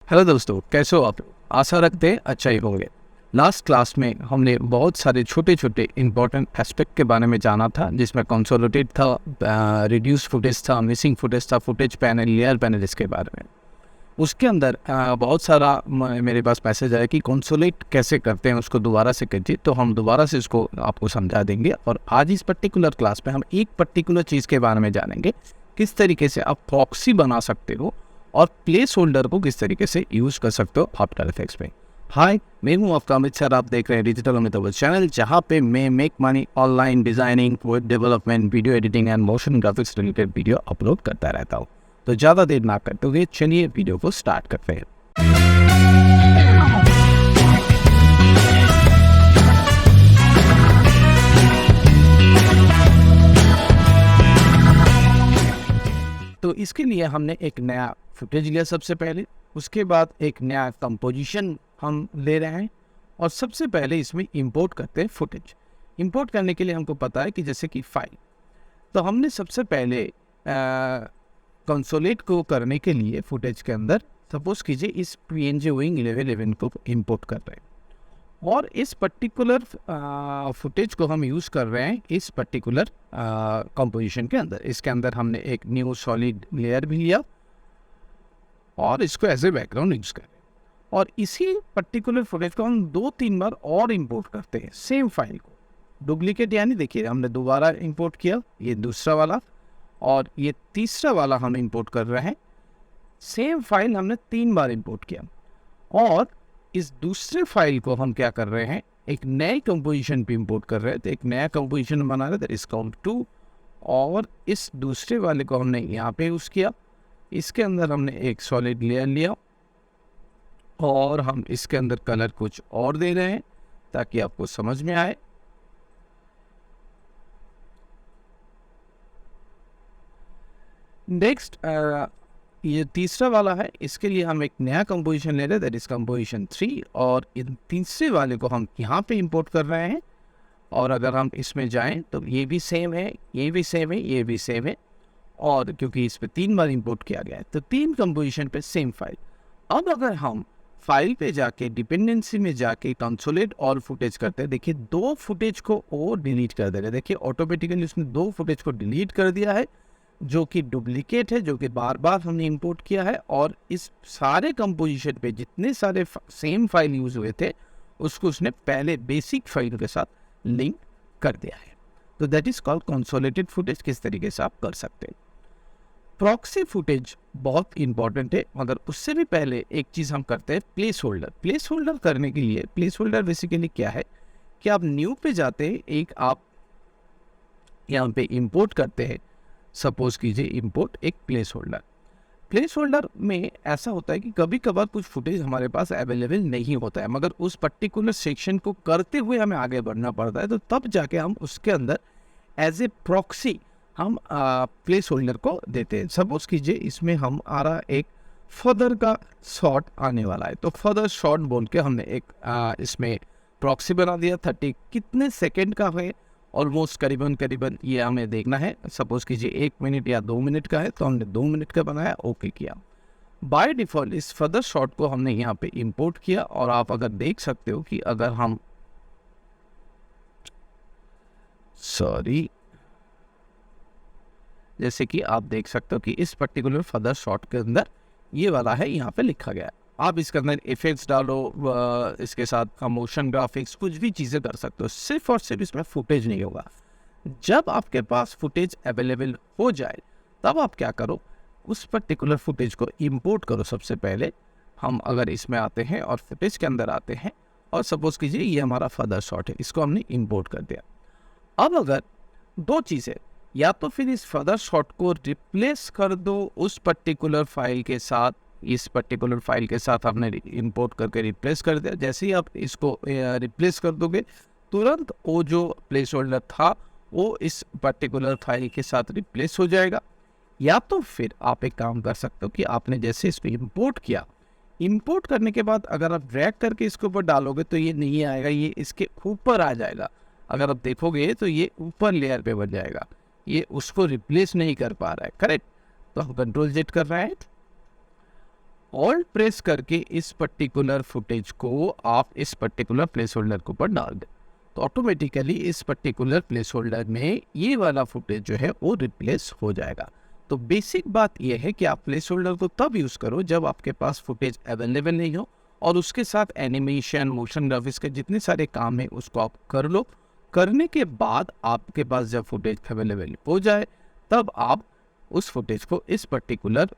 Hello दोस्तों, कैसे हो आप? आशा रखते हैं अच्छा ही होंगे। लास्ट क्लास में हमने बहुत सारे छोटे छोटे इंपॉर्टेंट एस्पेक्ट के बारे में जाना था, जिसमें कंसोलिडेट था, रिड्यूस फुटेज था, मिसिंग फुटेज था, फुटेज पैनल, लेयर पैनल, इसके बारे में। उसके अंदर बहुत सारा मेरे पास मैसेज आया कि कंसोलेट कैसे करते हैं, उसको दोबारा से कीजिए। तो हम दोबारा से इसको आपको समझा देंगे। और आज इस पर्टिकुलर क्लास में हम एक पर्टिकुलर चीज़ के बारे में जानेंगे, किस तरीके से आप प्रॉक्सी बना सकते हो और प्लेस होल्डर को किस तरीके से यूज़ कर सकते हो आफ्टर इफेक्ट्स में। हाय, मैं हूँ आपका अमित सर। आप देख रहे हैं डिजिटल अमित चैनल, जहाँ पे मैं make money online designing, web development, video editing and motion graphics related video upload करता रहता हूँ। तो ज़्यादा देर ना करते हुए चलिए वीडियो को स्टार्ट करते हैं। तो इसके लिए हमने एक नया फुटेज लिया सबसे पहले। उसके बाद एक नया कंपोजिशन हम ले रहे हैं और सबसे पहले इसमें इंपोर्ट करते हैं फुटेज। इंपोर्ट करने के लिए हमको पता है कि जैसे कि फाइल, तो हमने सबसे पहले कंसोलेट को करने के लिए फुटेज के अंदर सपोज कीजिए इस PNG विंग 1111 को इंपोर्ट कर रहे हैं और इस पर्टिकुलर फुटेज को हम यूज़ कर रहे हैं इस पर्टिकुलर कंपोजिशन के अंदर। इसके अंदर हमने एक न्यू सॉलिड लेयर भी लिया और इसको एज ए बैकग्राउंड यूज़ कर रहे हैं। और इसी पर्टिकुलर फुटेज को हम 2-3 बार और इंपोर्ट करते हैं, सेम फाइल को। डुप्लीकेट यानी देखिए हमने दोबारा इंपोर्ट किया, ये दूसरा वाला और ये तीसरा वाला हम इंपोर्ट कर रहे हैं। सेम फाइल हमने 3 बार इंपोर्ट किया और इस दूसरे फाइल को हम क्या कर रहे हैं, एक नए कंपोजिशन पे इंपोर्ट कर रहे हैं। तो एक नया कंपोजिशन बना रहे थे, इसका हम 2 और इस दूसरे वाले को हमने यहाँ पे यूज़ किया। इसके अंदर हमने एक सॉलिड लेयर लिया और हम इसके अंदर कलर कुछ और दे रहे हैं ताकि आपको समझ में आए। नेक्स्ट ये तीसरा वाला है, इसके लिए हम एक नया कंपोजिशन ले रहे हैं, दैट इज कंपोजिशन 3। और इन तीसरे वाले को हम यहाँ पे इंपोर्ट कर रहे हैं। और अगर हम इसमें जाएं तो ये भी सेम है, ये भी सेम है, ये भी सेम है। और क्योंकि इस पे 3 बार इंपोर्ट किया गया है तो 3 कंपोजिशन पे सेम फाइल। अब अगर हम फाइल पे जाके डिपेंडेंसी में जाके कंसोलेट और फुटेज करते हैं, देखिए 2 फुटेज को और डिलीट कर दे रहे हैं। देखिए ऑटोमेटिकली उसने 2 फुटेज को डिलीट कर दिया है, जो कि डुप्लीकेट है, जो कि बार बार हमने इंपोर्ट किया है। और इस सारे कंपोजिशन पे जितने सारे सेम फाइल यूज हुए थे उसको उसने पहले बेसिक फाइल के साथ लिंक कर दिया है। तो that is called consolidated footage. किस तरीके से आप कर सकते हैं। प्रॉक्सी फुटेज बहुत इंपॉर्टेंट है, मगर उससे भी पहले एक चीज़ हम करते हैं, प्लेस होल्डर। प्लेस होल्डर करने के लिए प्लेस होल्डर बेसिकली क्या है कि आप न्यू पे जाते हैं, एक आप यहाँ पे इंपोर्ट करते हैं। सपोज कीजिए इंपोर्ट एक प्लेस होल्डर। प्लेस होल्डर में ऐसा होता है कि कभी कभार कुछ फुटेज हमारे पास अवेलेबल नहीं होता है, मगर उस पर्टिकुलर सेक्शन को करते हुए हमें आगे बढ़ना पड़ता है। तो तब जाके हम उसके अंदर एज ए प्रॉक्सी हम प्लेस होल्डर को देते हैं। सपोज कीजिए इसमें हम आ रहा एक फर्दर का शॉट आने वाला है, तो फर्दर शॉट बोल के हमने एक इसमें प्रॉक्सी बना दिया। 30 कितने सेकेंड का है, ऑलमोस्ट करीबन ये हमें देखना है। सपोज कीजिए 1 मिनट या 2 मिनट का है, तो हमने 2 मिनट का बनाया, ओके किया। बाय डिफ़ॉल्ट इस फर्दर शॉट को हमने यहाँ पे इंपोर्ट किया। और आप अगर देख सकते हो कि अगर हम जैसे कि आप देख सकते हो कि इस पर्टिकुलर फर्दर शॉट के अंदर ये वाला है, यहाँ पे लिखा गया है। आप इसके अंदर इफेक्ट्स डालो, इसके साथ मोशन ग्राफिक्स कुछ भी चीज़ें कर सकते हो। सिर्फ और सिर्फ इसमें फुटेज नहीं होगा। जब आपके पास फुटेज अवेलेबल हो जाए तब आप क्या करो, उस पर्टिकुलर फुटेज को इंपोर्ट करो। सबसे पहले हम अगर इसमें आते हैं और फुटेज के अंदर आते हैं और सपोज कीजिए ये हमारा फर्दर शॉट है, इसको हमने इंपोर्ट कर दिया। अब अगर 2 चीज़ें, या तो फिर इस फर्दर शॉट को रिप्लेस कर दो उस पर्टिकुलर फाइल के साथ, इस पर्टिकुलर फाइल के साथ आपने इंपोर्ट करके रिप्लेस कर दिया। जैसे ही आप इसको रिप्लेस कर दोगे तुरंत वो जो प्लेस होल्डर था वो इस पर्टिकुलर फाइल के साथ रिप्लेस हो जाएगा। या तो फिर आप एक काम कर सकते हो कि आपने जैसे इस पर इंपोर्ट किया, इंपोर्ट करने के बाद अगर आप ड्रैग करके इसके ऊपर डालोगे तो ये नहीं आएगा, ये इसके ऊपर आ जाएगा। अगर आप देखोगे तो ये ऊपर लेयर पे बन जाएगा, ये उसको रिप्लेस नहीं कर पा रहा है। करेक्ट। तो हम कंट्रोल Z कर रहे हैं ऑल्ट प्रेस करके इस पर्टिकुलर फुटेज को आप इस पर्टिकुलर प्लेस होल्डर के ऊपर डाल दें, तो ऑटोमेटिकली इस पर्टिकुलर प्लेस होल्डर में ये वाला फुटेज जो है वो रिप्लेस हो जाएगा। तो बेसिक बात यह है कि आप प्लेस होल्डर को तब यूज़ करो जब आपके पास फुटेज अवेलेबल नहीं हो, और उसके साथ एनिमेशन, मोशन ग्राफिक्स के जितने सारे काम हैं उसको आप कर लो। करने के बाद आपके पास जब फुटेज अवेलेबल हो जाए तब आप उस फुटेज को इस पर्टिकुलर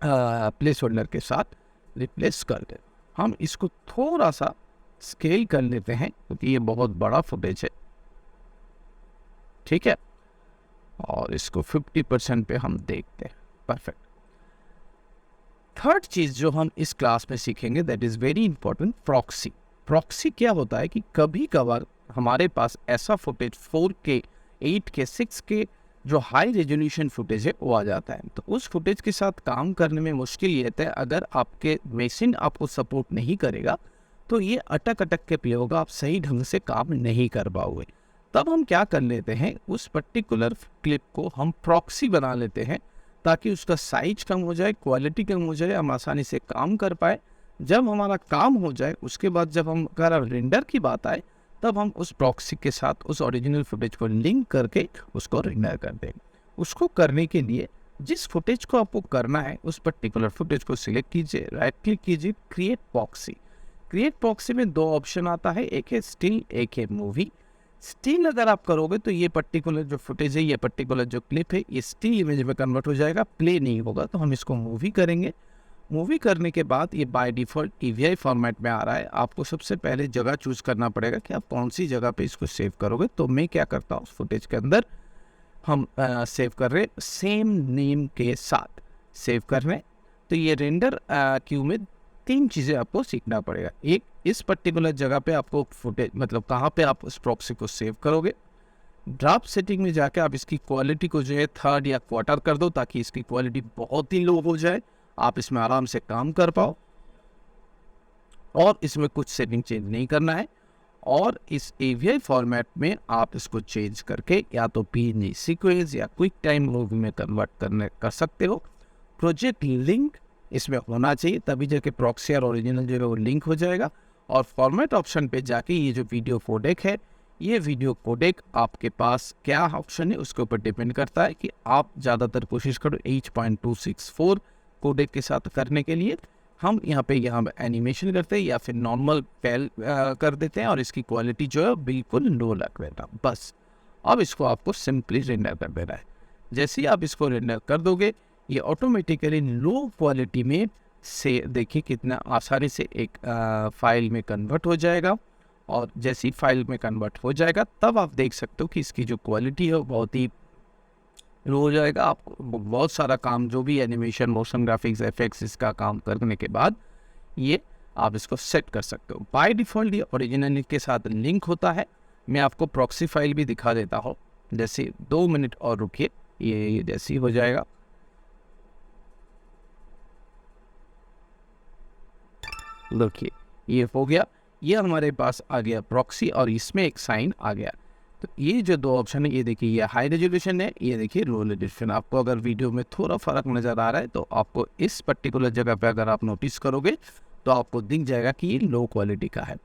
प्लेस होल्डर के साथ रिप्लेस कर दें। हम इसको थोड़ा सा स्केल कर लेते हैं क्योंकि ये बहुत बड़ा फुटेज है, ठीक है, और इसको 50% पे हम देखते हैं। परफेक्ट। थर्ड चीज़ जो हम इस क्लास में सीखेंगे that is very important, proxy. Proxy क्या होता है कि कभी कभार हमारे पास ऐसा फुटेज 4K, 8K, 6K जो हाई रेजोल्यूशन फुटेज है वो आ जाता है, तो उस फुटेज के साथ काम करने में मुश्किल ये रहता है। अगर आपके मशीन आपको सपोर्ट नहीं करेगा तो ये अटक अटक के प्ले होगा, आप सही ढंग से काम नहीं कर पाओगे। तब हम क्या कर लेते हैं, उस पर्टिकुलर क्लिप को हम प्रॉक्सी बना लेते हैं ताकि उसका साइज कम हो जाए, क्वालिटी कम हो जाए, हम आसानी से काम कर पाए। जब हमारा काम हो जाए उसके बाद जब हम अगर रेंडर की बात आए तब हम उस प्रॉक्सी के साथ उस ओरिजिनल फुटेज को लिंक करके उसको रेंडर कर देंगे। उसको करने के लिए जिस फुटेज को आपको करना है उस पर्टिकुलर फुटेज को सिलेक्ट कीजिए, राइट क्लिक कीजिए, क्रिएट प्रॉक्सी। क्रिएट प्रॉक्सी में दो ऑप्शन आता है, एक है स्टिल, एक है मूवी। स्टिल अगर आप करोगे तो ये पर्टिकुलर जो फुटेज है, ये पर्टिकुलर जो क्लिप है, ये स्टिल इमेज में कन्वर्ट हो जाएगा, प्ले नहीं होगा। तो हम इसको मूवी करेंगे। मूवी करने के बाद ये बाय डिफ़ॉल्ट EVI फॉर्मेट में आ रहा है। आपको सबसे पहले जगह चूज़ करना पड़ेगा कि आप कौन सी जगह पे इसको सेव करोगे। तो मैं क्या करता हूँ, फुटेज के अंदर हम सेव कर रहे हैं सेम नेम के साथ सेव कर रहे हैं। तो ये रेंडर क्यू में तीन चीज़ें आपको सीखना पड़ेगा। एक, इस पर्टिकुलर जगह पे आपको फुटेज मतलब कहाँ पे आप उस प्रॉक्सी को सेव करोगे। ड्राफ्ट सेटिंग में जाके आप इसकी क्वालिटी को जो है 3rd या 1/4 कर दो ताकि इसकी क्वालिटी बहुत ही लो हो जाए, आप इसमें आराम से काम कर पाओ। और इसमें कुछ सेटिंग चेंज नहीं करना है। और इस AVI फॉर्मेट में आप इसको चेंज करके या तो PNG सीक्वेंस या क्विक टाइम मूवी में कन्वर्ट कर सकते हो। प्रोजेक्ट लिंक इसमें होना चाहिए, तभी जाके प्रॉक्सी और ओरिजिनल जो है वो लिंक हो जाएगा। और फॉर्मेट ऑप्शन पे जाके ये जो वीडियो कोडेक है, ये वीडियो कोडेक आपके पास क्या ऑप्शन है उसके ऊपर डिपेंड करता है कि आप ज़्यादातर कोशिश करो H.264 कोडेक के साथ करने के लिए। हम यहाँ पे एनिमेशन करते हैं या फिर नॉर्मल पैल कर देते हैं और इसकी क्वालिटी जो है बिल्कुल लो रख देना बस। अब इसको आपको सिंपली रेंडर कर देना है। जैसे ही आप इसको रेंडर कर दोगे ये ऑटोमेटिकली लो क्वालिटी में से देखिए कितना आसानी से एक फाइल में कन्वर्ट हो जाएगा। और जैसी फाइल में कन्वर्ट हो जाएगा तब आप देख सकते हो कि इसकी जो क्वालिटी है वो बहुत ही लो हो जाएगा। आपको बहुत सारा काम जो भी एनिमेशन, मोशन ग्राफिक्स, एफेक्ट्स इसका काम करने के बाद ये आप इसको सेट कर सकते हो। बाय डिफ़ॉल्ट ये ओरिजिनल के साथ लिंक होता है। मैं आपको प्रॉक्सी फाइल भी दिखा देता हूँ। जैसे 2 मिनट और रुकिए, ये जैसे ही हो जाएगा। देखिए ये हो गया, ये हमारे पास आ गया प्रॉक्सी और इसमें एक साइन आ गया। तो ये जो दो ऑप्शन है, ये देखिए ये हाई रेजोल्यूशन है, ये देखिए लो रेजोल्यूशन। आपको अगर वीडियो में थोड़ा फ़र्क नज़र आ रहा है तो आपको इस पर्टिकुलर जगह पे अगर आप नोटिस करोगे तो आपको दिख जाएगा कि ये लो क्वालिटी का है।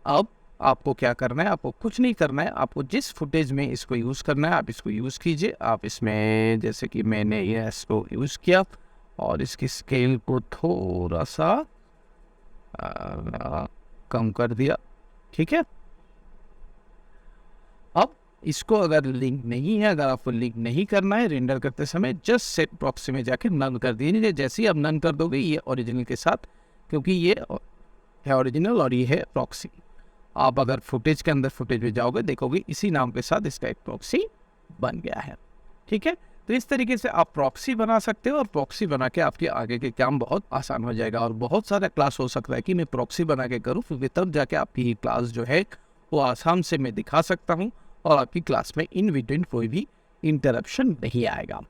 अब आपको क्या करना है, आपको कुछ नहीं करना है। आपको जिस फुटेज में इसको यूज़ करना है आप इसको यूज़ कीजिए। आप इसमें जैसे कि मैंने ये इसको यूज़ किया और इसकी स्केल को थोड़ा सा कम कर दिया, ठीक है। अब इसको अगर लिंक नहीं है, अगर आपको लिंक नहीं करना है रेंडर करते समय, जस्ट सेट प्रॉक्सी में जाके नन कर दीजिए। जैसे ही आप नन कर दोगे ये ओरिजिनल के साथ, क्योंकि ये है ओरिजिनल और ये है प्रॉक्सी। आप अगर फुटेज के अंदर फुटेज में जाओगे देखोगे इसी नाम के साथ इसका एक प्रॉक्सी बन गया है, ठीक है। तो इस तरीके से आप प्रॉक्सी बना सकते हो और प्रॉक्सी बना के आपके आगे के काम बहुत आसान हो जाएगा। और बहुत सारा क्लास हो सकता है कि मैं प्रॉक्सी बना के करूँ, क्योंकि तब जाके आपकी ये क्लास जो है वो आसान से मैं दिखा सकता हूँ और आपकी क्लास में इन बिटवीन कोई भी इंटरप्शन नहीं आएगा।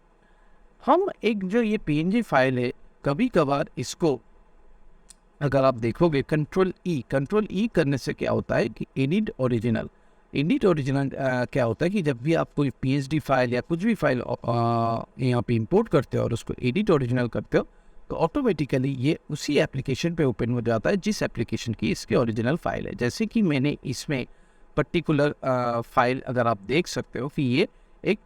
हम एक जो ये PNG फाइल है, कभी कभार इसको अगर आप देखोगे कंट्रोल ई करने से क्या होता है कि एडिट ओरिजिनल क्या होता है कि जब भी आप कोई PSD फाइल या कुछ भी फाइल यहाँ पे इंपोर्ट करते हो और उसको एडिट ओरिजिनल करते हो तो ऑटोमेटिकली ये उसी एप्लीकेशन पे ओपन हो जाता है जिस एप्लीकेशन की इसकी ओरिजिनल फाइल है। जैसे कि मैंने इसमें पर्टिकुलर फाइल अगर आप देख सकते हो कि ये एक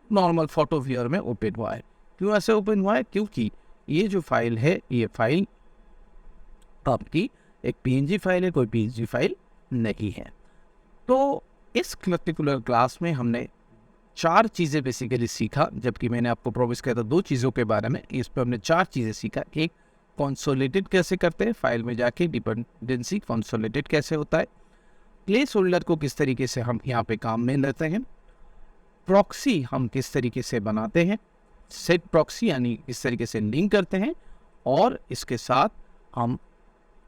नॉर्मल फोटो व्यूअर में ओपन हुआ है। क्यों ऐसे ओपन हुआ है? क्योंकि ये जो फाइल है, ये फाइल आपकी एक PNG फाइल है, कोई PNG फाइल नहीं है। तो इस पर्टिकुलर क्लास में हमने 4 चीज़ें बेसिकली सीखा, जबकि मैंने आपको प्रोमिस किया था 2 चीज़ों के बारे में। इस पर हमने 4 चीज़ें सीखा। एक, कंसोलिडेट कैसे करते हैं, फाइल में जाके डिपेंडेंसी कंसोलिडेट कैसे होता है, प्लेस होल्डर को किस तरीके से हम यहाँ पे काम में लेते हैं, प्रॉक्सी हम किस तरीके से बनाते हैं, सेट प्रॉक्सी यानी किस तरीके से लिंक करते हैं, और इसके साथ हम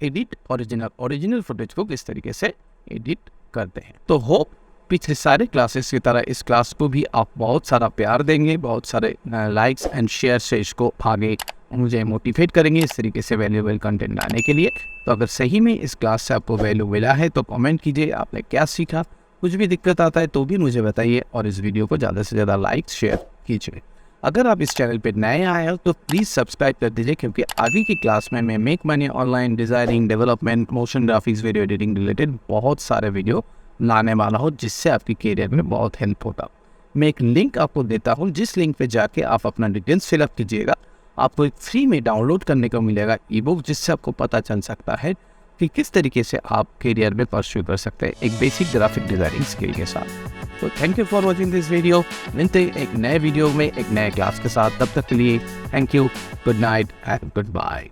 एडिट ओरिजिनल फुटेज को किस तरीके से एडिट करते हैं। तो होप पिछले सारे क्लासेस की तरह इस क्लास को भी आप बहुत सारा प्यार देंगे, बहुत सारे लाइक्स एंड शेयर से इसको आगे मुझे मोटिवेट करेंगे इस तरीके से वैल्यूएबल कंटेंट लाने के लिए। तो अगर सही में इस क्लास से आपको वैल्यू मिला है तो कमेंट कीजिए आपने क्या सीखा। कुछ भी दिक्कत आता है तो भी मुझे बताइए, और इस वीडियो को ज़्यादा से ज़्यादा लाइक शेयर कीजिए। अगर आप इस चैनल पर नए आए हो तो प्लीज़ सब्सक्राइब कर दीजिए, क्योंकि आगे की क्लास में मैं make money online, designing, development, motion graphics, video editing related बहुत सारे वीडियो लाने वाला हूँ, जिससे आपकी करियर में बहुत हेल्प होगा। मैं एक लिंक आपको देता हूँ, जिस लिंक पे जाके आप अपना डिटेल्स फिलअप कीजिएगा। आपको एक फ्री में डाउनलोड करने को मिलेगा ई-बुक, जिससे आपको पता चल सकता है कि किस तरीके से आप करियर में परस्यू कर सकते हैं एक बेसिक ग्राफिक डिज़ाइनिंग स्किल के साथ। तो thank you for watching this video. मिलते हैं एक नए वीडियो में एक नए क्लास के साथ। तब तक के लिए thank you, good night and good bye.